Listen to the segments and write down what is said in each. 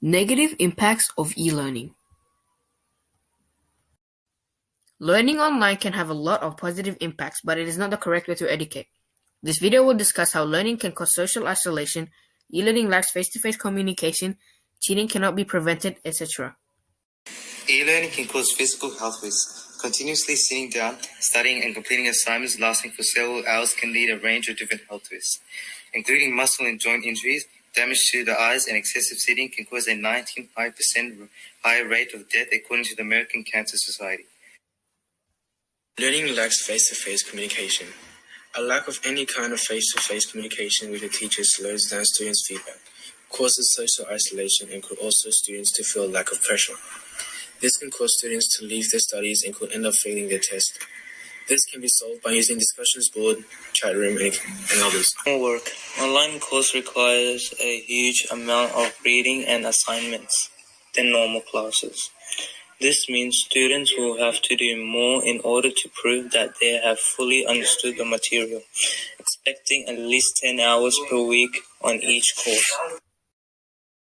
Negative impacts of e-learning. Learning online can have a lot of positive impacts, but it is not the correct way to educate. This video will discuss how learning can cause social isolation, e-learning lacks face-to-face communication, cheating cannot be prevented, etc. E-learning can cause physical health risks. Continuously sitting down, studying, and completing assignments lasting for several hours can lead a range of different health risks, including muscle and joint injuries. Damage to the eyes and excessive sitting can cause a 19.5% higher rate of death, according to the American Cancer Society. Learning lacks face-to-face communication. A lack of any kind of face-to-face communication with the teacher slows down students' feedback, causes social isolation, and could also students to feel lack of pressure. This can cause students to leave their studies and could end up failing their test. This can be solved by using discussions board, chat room, and others. Homework. Online course requires a huge amount of reading and assignments than normal classes. This means students will have to do more in order to prove that they have fully understood the material, expecting at least 10 hours per week on each course.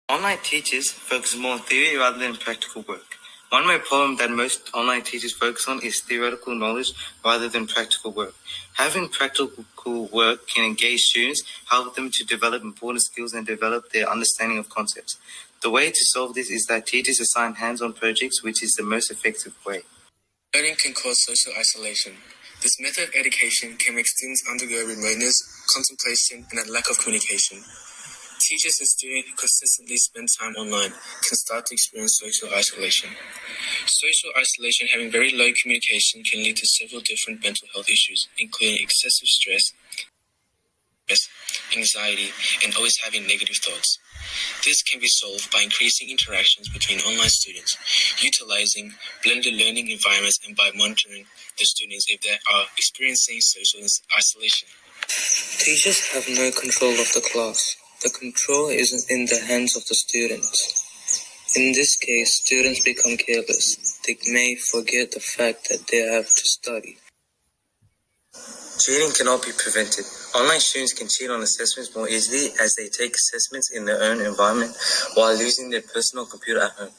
Online teachers focus more on theory rather than practical work. One main problem that most online teachers focus on is theoretical knowledge rather than practical work. Having practical work can engage students, help them to develop important skills and develop their understanding of concepts. The way to solve this is that teachers assign hands-on projects, which is the most effective way. Learning can cause social isolation. This method of education can make students undergo remoteness, contemplation, and a lack of communication. Teachers and students who consistently spend time online can start to experience social isolation. Social isolation, having very low communication, can lead to several different mental health issues, including excessive stress, anxiety, and always having negative thoughts. This can be solved by increasing interactions between online students, utilizing blended learning environments, and by monitoring the students if they are experiencing social isolation. Teachers have no control of the class. The control is in the hands of the students. In this case, students become careless. They may forget the fact that they have to study. Cheating cannot be prevented. Online students can cheat on assessments more easily as they take assessments in their own environment while using their personal computer at home.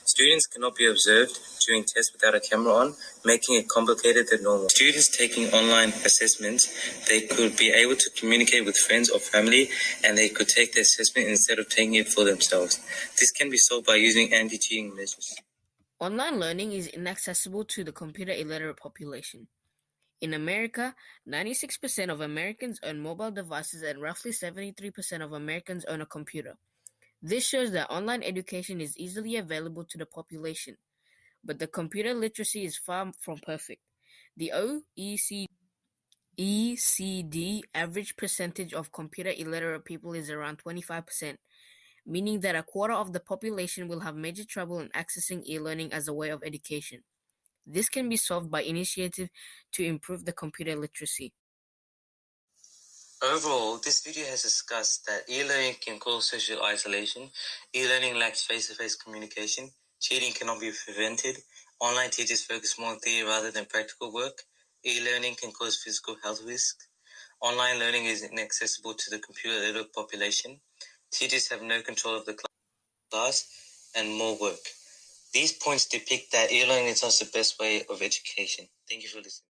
Students cannot be observed during tests without a camera on, making it complicated than normal. Students taking online assessments, they could be able to communicate with friends or family, and they could take the assessment instead of taking it for themselves. This can be solved by using anti-cheating measures. Online learning is inaccessible to the computer illiterate population. In America, 96% of Americans own mobile devices and roughly 73% of Americans own a computer. This shows that online education is easily available to the population, but the computer literacy is far from perfect. The OECD average percentage of computer illiterate people is around 25%, meaning that a quarter of the population will have major trouble in accessing e-learning as a way of education. This can be solved by initiatives to improve the computer literacy. Overall, this video has discussed that e-learning can cause social isolation, e-learning lacks face-to-face communication, cheating cannot be prevented, online teachers focus more on theory rather than practical work, e-learning can cause physical health risks, online learning is inaccessible to the computer-literate population, teachers have no control of the class, and more work. These points depict that e-learning is not the best way of education. Thank you for listening.